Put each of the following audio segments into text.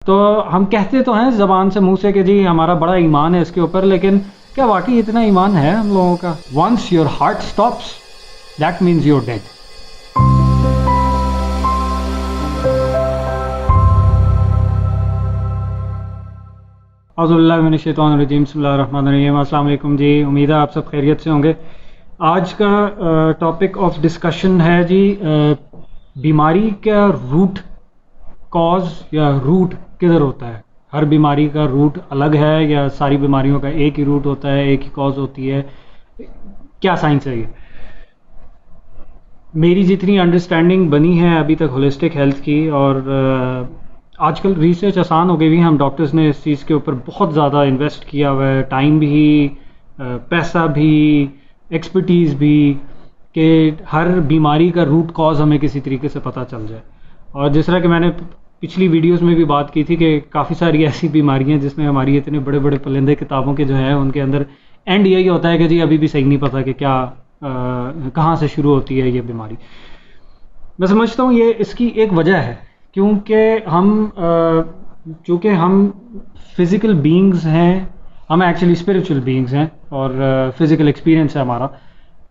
تو ہم کہتے تو ہیں زبان سے منہ سے کہ جی ہمارا بڑا ایمان ہے اس کے اوپر، لیکن کیا واقعی اتنا ایمان ہے ہم لوگوں کا؟ Once your heart stops that means you're dead. اعوذ باللہ من الشیطان الرجیم، بسم اللہ الرحمن الرحیم. السلام علیکم جی، امید ہے آپ سب خیریت سے ہوں گے. آج کا ٹاپک آف ڈسکشن ہے جی بیماری کا روٹ کاز یا روٹ کدھر ہوتا ہے. ہر بیماری کا روٹ الگ ہے یا ساری بیماریوں کا ایک ہی روٹ ہوتا ہے، ایک ہی کاز ہوتی ہے؟ کیا سائنس ہے یہ؟ میری جتنی انڈرسٹینڈنگ بنی ہے ابھی تک ہولسٹک ہیلتھ کی، اور آج کل ریسرچ آسان ہو گئی ہوئی، ہم ڈاکٹرز نے اس چیز کے اوپر بہت زیادہ انویسٹ کیا ہوا ہے، ٹائم بھی، پیسہ بھی، ایکسپرٹیز بھی، کہ ہر بیماری کا روٹ کاز ہمیں کسی طریقے سے پتہ چل جائے. اور جس طرح کہ میں نے پچھلی ویڈیوز میں بھی بات کی تھی کہ کافی ساری ایسی بیماریاں جس میں ہماری اتنے بڑے بڑے پلندے کتابوں کے جو ہیں ان کے اندر اینڈ یہی ہوتا ہے کہ جی ابھی بھی صحیح نہیں پتہ کہ کیا کہاں سے شروع ہوتی ہے یہ بیماری. میں سمجھتا ہوں یہ اس کی ایک وجہ ہے، کیونکہ چونکہ ہم فزیکل بینگز ہیں، ہم ایکچولی اسپریچول بینگز ہیں اور فزیکل ایکسپیرینس ہے ہمارا.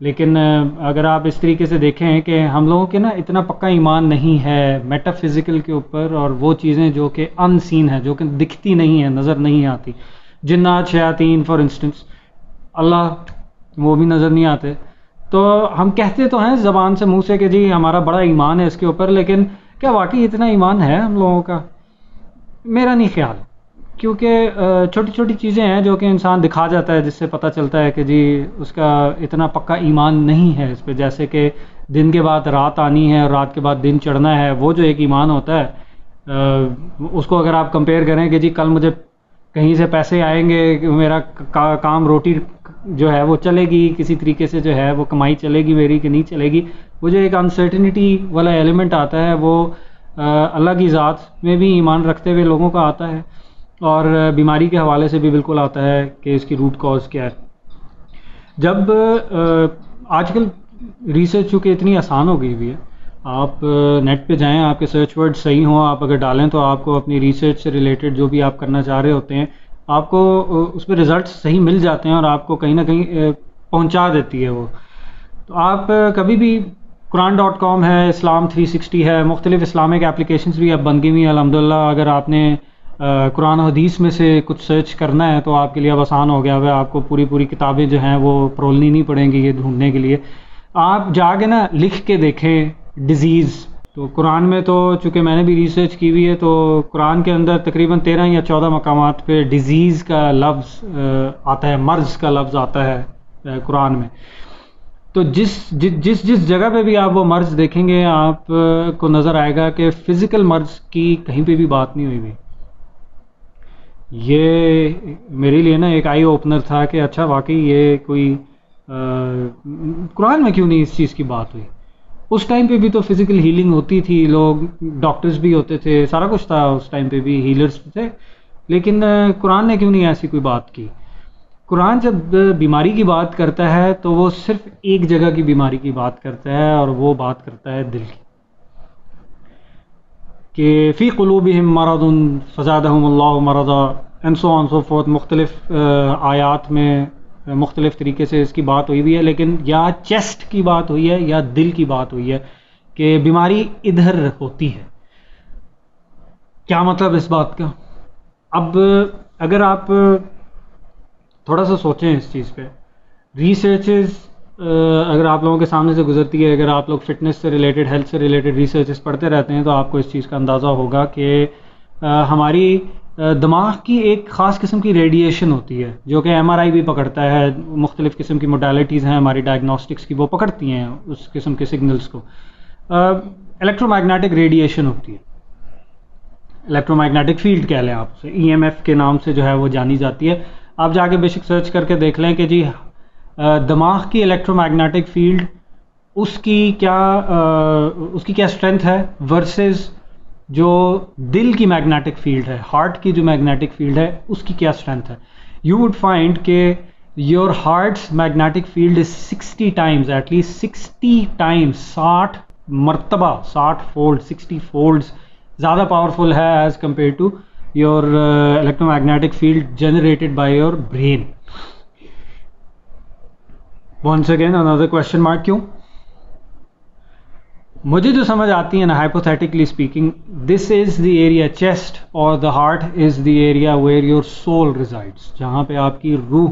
لیکن اگر آپ اس طریقے سے دیکھیں کہ ہم لوگوں کے نا اتنا پکا ایمان نہیں ہے میٹا فزیکل کے اوپر، اور وہ چیزیں جو کہ ان سین ہیں، جو کہ دکھتی نہیں ہیں، نظر نہیں آتی، جنات، شیاطین فار انسٹنس، اللہ وہ بھی نظر نہیں آتے. تو ہم کہتے تو ہیں زبان سے منہ سے کہ جی ہمارا بڑا ایمان ہے اس کے اوپر، لیکن کیا واقعی اتنا ایمان ہے ہم لوگوں کا؟ میرا نہیں خیال، کیونکہ چھوٹی چھوٹی چیزیں ہیں جو کہ انسان دکھا جاتا ہے جس سے پتہ چلتا ہے کہ جی اس کا اتنا پکا ایمان نہیں ہے اس پہ. جیسے کہ دن کے بعد رات آنی ہے اور رات کے بعد دن چڑھنا ہے، وہ جو ایک ایمان ہوتا ہے اس کو اگر آپ کمپیئر کریں کہ جی کل مجھے کہیں سے پیسے آئیں گے، میرا کام روٹی جو ہے وہ چلے گی، کسی طریقے سے جو ہے وہ کمائی چلے گی میری کہ نہیں چلے گی، وہ جو ایک انسرٹنٹی والا ایلیمنٹ آتا ہے وہ اللہ کی ذات میں بھی ایمان رکھتے ہوئے لوگوں کا آتا ہے، اور بیماری کے حوالے سے بھی بالکل آتا ہے کہ اس کی روٹ کاز کیا ہے. جب آج کل ریسرچ چونکہ اتنی آسان ہو گئی ہوئی ہے، آپ نیٹ پہ جائیں، آپ کے سرچ ورڈ صحیح ہوں، آپ اگر ڈالیں تو آپ کو اپنی ریسرچ سے ریلیٹڈ جو بھی آپ کرنا چاہ رہے ہوتے ہیں آپ کو اس پہ رزلٹس صحیح مل جاتے ہیں، اور آپ کو کہیں نہ کہیں پہنچا دیتی ہے وہ. تو آپ کبھی بھی قرآن.com ہے، اسلام 360 ہے، مختلف اسلامک اپلیکیشنز بھی اب بن گئی ہوئی ہیں الحمدللہ. اگر آپ نے قرآن و حدیث میں سے کچھ سرچ کرنا ہے تو آپ کے لیے اب آسان ہو گیا ہوا ہے، آپ کو پوری کتابیں جو ہیں وہ پرولنی نہیں پڑیں گی یہ ڈھونڈنے کے لیے. آپ جا کے نا لکھ کے دیکھیں ڈیزیز. تو قرآن میں تو چونکہ میں نے بھی ریسرچ کی ہوئی ہے، تو قرآن کے اندر تقریباً 13 یا 14 مقامات پہ ڈیزیز کا لفظ آتا ہے، مرض کا لفظ آتا ہے قرآن میں. تو جس جگہ پہ بھی آپ وہ مرض دیکھیں گے آپ کو نظر آئے گا کہ فزیکل مرض کی کہیں پہ بھی بات نہیں ہوئی ہوئی. یہ میرے لیے نا ایک آئی اوپنر تھا کہ اچھا واقعی یہ کوئی قرآن میں کیوں نہیں اس چیز کی بات ہوئی. اس ٹائم پہ بھی تو فزیکل ہیلنگ ہوتی تھی، لوگ ڈاکٹرز بھی ہوتے تھے، سارا کچھ تھا اس ٹائم پہ بھی، ہیلرز تھے، لیکن قرآن نے کیوں نہیں ایسی کوئی بات کی. قرآن جب بیماری کی بات کرتا ہے تو وہ صرف ایک جگہ کی بیماری کی بات کرتا ہے، اور وہ بات کرتا ہے دل کی، کہ فی قلوبہم مرض فزادہم اللہ مرضا and so on so forth. مختلف آیات میں مختلف طریقے سے اس کی بات ہوئی ہے، لیکن یا چیسٹ کی بات ہوئی ہے یا دل کی بات ہوئی ہے کہ بیماری ادھر ہوتی ہے. کیا مطلب اس بات کا؟ اب اگر آپ تھوڑا سا سوچیں اس چیز پہ، ریسرچز اگر آپ لوگوں کے سامنے سے گزرتی ہے، اگر آپ لوگ فٹنس سے ریلیٹڈ، ہیلتھ سے ریلیٹڈ ریسرچز پڑھتے رہتے ہیں تو آپ کو اس چیز کا اندازہ ہوگا کہ ہماری دماغ کی ایک خاص قسم کی ریڈیشن ہوتی ہے جو کہ ایم آر آئی بھی پکڑتا ہے، مختلف قسم کی موڈیلٹیز ہیں ہماری ڈائگنوسٹکس کی، وہ پکڑتی ہیں اس قسم کے سگنلز کو. الیکٹرو میگنیٹک ریڈیشن ہوتی ہے، الیکٹرو میگنیٹک فیلڈ کہہ لیں آپ اسے، ای ایم ایف کے نام سے جو ہے وہ جانی جاتی ہے. آپ جا کے بے شک سرچ کر کے دیکھ لیں کہ جی دماغ کی الیکٹرو میگنیٹک فیلڈ اس کی کیا اسٹرینتھ ہے ورسز جو دل کی میگنیٹک فیلڈ ہے، ہارٹ کی جو میگنیٹک فیلڈ ہے اس کی کیا اسٹرینتھ ہے. یو وڈ فائنڈ کہ your heart's magnetic field is 60 times, at least 60 times, 60 مرتبہ، 60 فولڈ، 60 فولڈز زیادہ پاورفل ہے as compare to your electromagnetic field generated by your brain. Once again another question mark, کیوں؟ مجھے جو سمجھ آتی ہے نا hypothetically speaking, this is the area, chest or the heart is the area where your soul resides, جہاں پہ آپ کی روح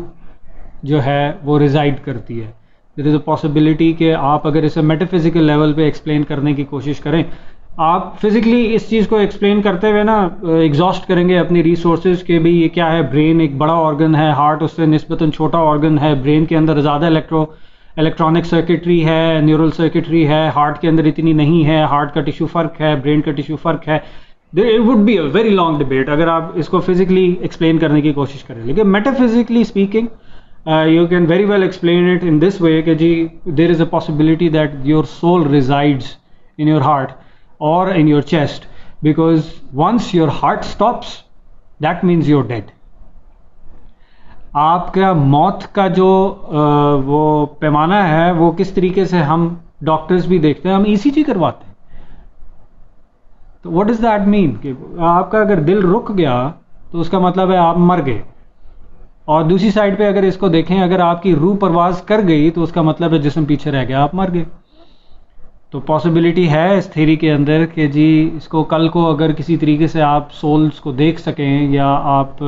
جو ہے وہ ریزائڈ کرتی ہے. دیر از اے پاسبلٹی کہ آپ اگر اسے میٹا فزیکل لیول پہ ایکسپلین کرنے کی کوشش کریں, آپ فزیکلی اس چیز کو ایکسپلین کرتے ہوئے نا ایگزاسٹ کریں گے اپنی ریسورسز کہ بھئی یہ کیا ہے. برین ایک بڑا آرگن ہے, ہارٹ اس سے نسبتاً چھوٹا آرگن ہے. برین کے اندر زیادہ الیکٹرانک سرکٹری ہے, نیورل سرکٹری ہے, ہارٹ کے اندر اتنی نہیں ہے. ہارٹ کا ٹیشو فرق ہے, برین کا ٹیشو فرق ہے. It would be a very long debate اگر آپ اس کو فزیکلی ایکسپلین کرنے کی کوشش کریں. لیکن meta physically speaking you can very well explain it in this way کہ جی there is a possibility that your soul resides in your heart or in your chest, because once your heart stops that means you're dead. آپ کا موت کا جو وہ پیمانہ ہے وہ کس طریقے سے ہم ڈاکٹرز بھی دیکھتے ہیں, ہم ای سی جی کرواتے ہیں. تو what does that mean کہ آپ کا اگر دل رک گیا تو اس کا مطلب ہے آپ مر گئے. اور دوسری سائڈ پہ اگر اس کو دیکھیں, اگر آپ کی روح پرواز کر گئی تو اس کا مطلب ہے جسم پیچھے رہ گیا, آپ مر گئے. تو پاسبلٹی ہے اس تھیری کے اندر کہ جی اس کو کل کو اگر کسی طریقے سے آپ سولز کو دیکھ سکیں یا آپ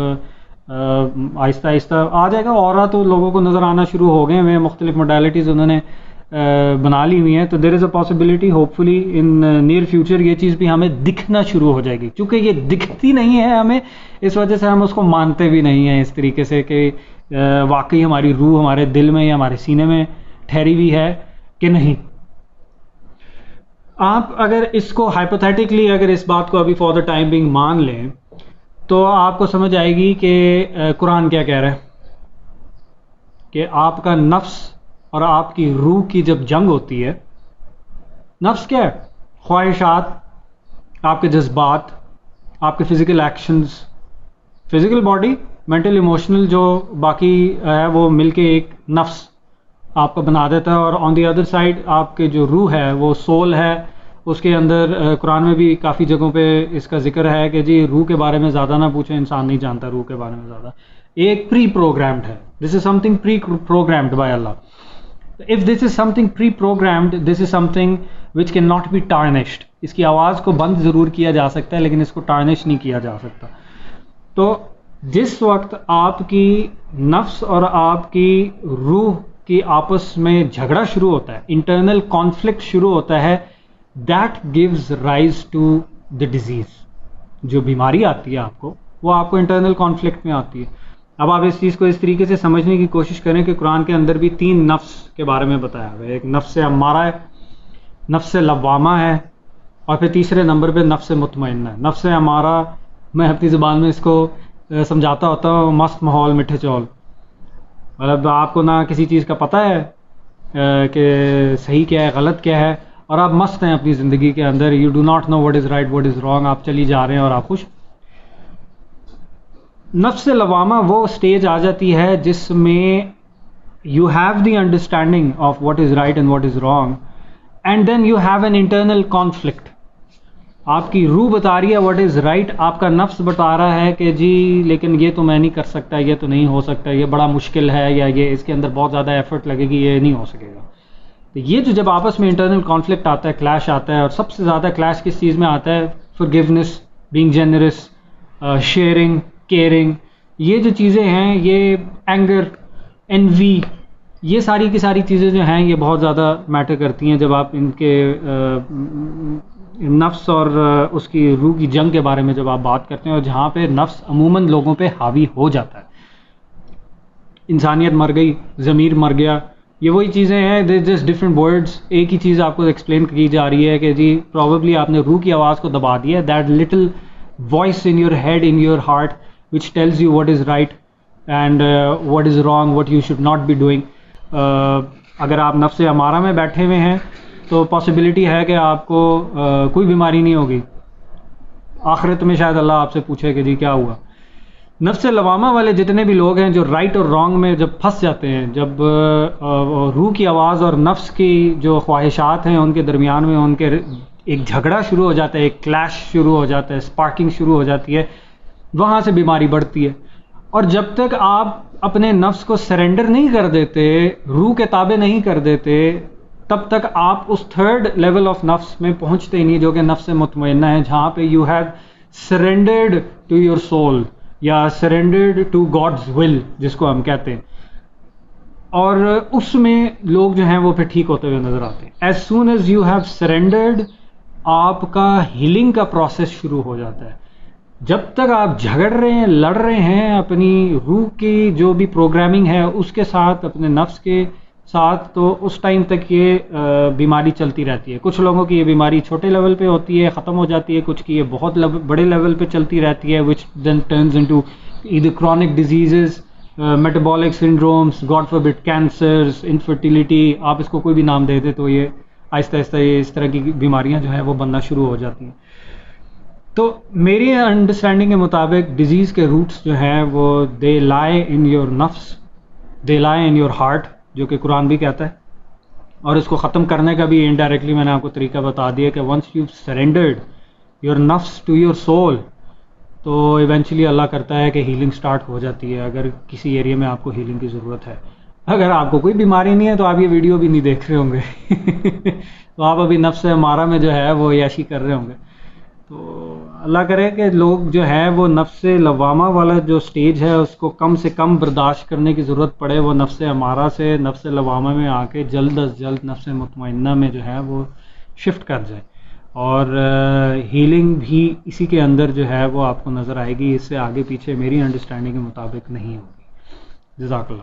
آہستہ آہستہ آ جائے گا. اورا تو لوگوں کو نظر آنا شروع ہو گئے ہیں, مختلف موڈیلٹیز انہوں نے بنا لی ہوئی ہیں. تو there is a possibility hopefully in near future یہ چیز بھی ہمیں دکھنا شروع ہو جائے گی. چونکہ یہ دکھتی نہیں ہے ہمیں, اس وجہ سے ہم اس کو مانتے بھی نہیں ہیں اس طریقے سے کہ واقعی ہماری روح ہمارے دل میں یا ہمارے سینے میں ٹھہری ہوئی ہے کہ نہیں. آپ اگر اس کو ہائپوتھیٹکلی اگر اس بات کو ابھی فار دا ٹائم بینگ مان لیں تو آپ کو سمجھ آئے گی کہ قرآن کیا کہہ رہا ہے کہ آپ کا نفس اور آپ کی روح کی جب جنگ ہوتی ہے. نفس کیا ہے؟ خواہشات, آپ کے جذبات, آپ کے physical actions, physical body, mental emotional جو باقی ہے وہ مل کے ایک نفس آپ کو بنا دیتا ہے. اور آن دی ادر سائڈ آپ کے جو روح ہے وہ سول ہے. اس کے اندر قرآن میں بھی کافی جگہوں پہ اس کا ذکر ہے کہ جی روح کے بارے میں زیادہ نہ پوچھیں, انسان نہیں جانتا روح کے بارے میں زیادہ. ایک پری پروگرامڈ ہے, this is something preprogrammed by Allah. If this is something pre-programmed, this is something which cannot be tarnished. اس کی آواز کو بند ضرور کیا جا سکتا ہے لیکن اس کو ٹارنش نہیں کیا جا سکتا. تو جس وقت آپ کی نفس اور آپ کی روح کی آپس میں جھگڑا شروع ہوتا ہے, انٹرنل کانفلکٹ شروع ہوتا ہے, that gives rise to the disease. جو بیماری آتی ہے آپ کو وہ آپ کو انٹرنل کانفلکٹ میں آتی ہے. اب آپ اس چیز کو اس طریقے سے سمجھنے کی کوشش کریں کہ قرآن کے اندر بھی 3 نفس کے بارے میں بتایا ہوا ہے. ایک نفس امارہ ہے, نفس لوامہ ہے, اور پھر تیسرے نمبر پہ نفس مطمئنہ ہے. نفس امارہ میں اپنی زبان میں اس کو سمجھاتا ہوتا ہوں مست ماحول میٹھے چول. مطلب آپ کو نہ کسی چیز کا پتہ ہے کہ صحیح کیا ہے غلط کیا ہے, اور آپ مست ہیں اپنی زندگی کے اندر. You do not know what is right what is wrong, آپ چلی جا رہے ہیں اور آپ خوش. نفس لوامہ وہ اسٹیج آ جاتی ہے جس میں you have the understanding of what is right and what is wrong, and then you have an internal conflict. آپ کی روح بتا رہی ہے واٹ از رائٹ, آپ کا نفس بتا رہا ہے کہ جی لیکن یہ تو میں نہیں کر سکتا, یہ تو نہیں ہو سکتا, یہ بڑا مشکل ہے, یا یہ اس کے اندر بہت زیادہ ایفرٹ لگے گی, یہ نہیں ہو سکے گا. تو یہ جو جب آپس میں انٹرنل کانفلکٹ آتا ہے, کلیش آتا ہے, اور سب سے زیادہ کلیش کس چیز میں آتا ہے؟ فورگیونیس, بینگ جنرس, شیئرنگ, کیئرنگ. یہ جو چیزیں ہیں, یہ اینگر, انوی, یہ ساری کی ساری چیزیں جو ہیں یہ بہت زیادہ میٹر کرتی ہیں جب آپ ان کے نفس اور اس کی روح کی جنگ کے بارے میں جب آپ بات کرتے ہیں, اور جہاں پہ نفس عموماً لوگوں پہ حاوی ہو جاتا ہے. انسانیت مر گئی, ضمیر مر گیا, یہ وہی چیزیں ہیں, دیر جسٹ ڈفرینٹ ورڈز. ایک ہی چیز آپ کو ایکسپلین کی جا رہی ہے کہ جی پروبیبلی آپ نے روح کی آواز کو دبا دیا ہے, that little voice in your head, in your heart, which tells you what is right and what is wrong, what you should not be doing. اگر آپ نفس امارہ میں بیٹھے ہوئے ہیں تو پاسبلٹی ہے کہ آپ کو کوئی بیماری نہیں ہوگی. آخرت میں شاید اللہ آپ سے پوچھے کہ جی کیا ہوا. نفس لوامہ والے جتنے بھی لوگ ہیں جو رائٹ اور رانگ میں جب پھنس جاتے ہیں, جب روح کی آواز اور نفس کی جو خواہشات ہیں ان کے درمیان میں ان کے ایک جھگڑا شروع ہو جاتا ہے, ایک کلیش شروع ہو جاتا ہے, اسپارکنگ شروع ہو جاتی ہے, وہاں سے بیماری بڑھتی ہے. اور جب تک آپ اپنے نفس کو سرنڈر نہیں کر دیتے، روح کے تابع نہیں کر دیتے، تب تک آپ اس تھرڈ لیول آف نفس میں پہنچتے ہی نہیں، جو کہ نفس مطمئنہ ہے، جہاں پہ you have surrendered to your soul یا سرنڈرڈ ٹو گاڈز ول جس کو ہم کہتے ہیں. اور اس میں لوگ جو ہیں وہ پھر ٹھیک ہوتے ہوئے نظر آتے ہیں. As soon as you have سرنڈرڈ، آپ کا ہیلنگ کا پروسیس شروع ہو جاتا ہے. جب تک آپ جھگڑ رہے ہیں، لڑ رہے ہیں اپنی روح کی جو بھی پروگرامنگ ہے اس کے ساتھ، اپنے نفس کے ساتھ، تو اس ٹائم تک یہ بیماری چلتی رہتی ہے. کچھ لوگوں کی یہ بیماری چھوٹے لیول پہ ہوتی ہے، ختم ہو جاتی ہے، کچھ کی یہ بہت بڑے لیول پہ چلتی رہتی ہے، which then turns into either chronic diseases, metabolic syndromes, God forbid cancers, infertility. آپ اس کو کوئی بھی نام دے دیں تو یہ آہستہ آہستہ یہ اس طرح کی بیماریاں جو ہیں وہ بننا شروع ہو جاتی ہیں. تو میری انڈرسٹینڈنگ کے مطابق ڈیزیز کے روٹس جو ہیں وہ دے لائی ان یور نفس، دے لائی ان یور ہارٹ، جو کہ قرآن بھی کہتا ہے. اور اس کو ختم کرنے کا بھی انڈائریکٹلی میں نے آپ کو طریقہ بتا دیا کہ ونس یو سرینڈرڈ یور نفس ٹو یور سول، تو ایونچولی اللہ کرتا ہے کہ ہیلنگ سٹارٹ ہو جاتی ہے. اگر کسی ایریا میں آپ کو ہیلنگ کی ضرورت ہے، اگر آپ کو کوئی بیماری نہیں ہے تو آپ یہ ویڈیو بھی نہیں دیکھ رہے ہوں گے تو آپ ابھی نفس امارہ میں جو ہے وہ عیاشی کر رہے ہوں گے. تو اللہ کرے کہ لوگ جو ہے وہ نفس لوامہ والا جو سٹیج ہے اس کو کم سے کم برداشت کرنے کی ضرورت پڑے، وہ نفس امارہ سے نفس لوامہ میں آ کے جلد از جلد نفس مطمئنہ میں جو ہے وہ شفٹ کر جائے. اور ہیلنگ بھی اسی کے اندر جو ہے وہ آپ کو نظر آئے گی. اس سے آگے پیچھے میری انڈرسٹینڈنگ کے مطابق نہیں ہوگی. جزاک اللہ.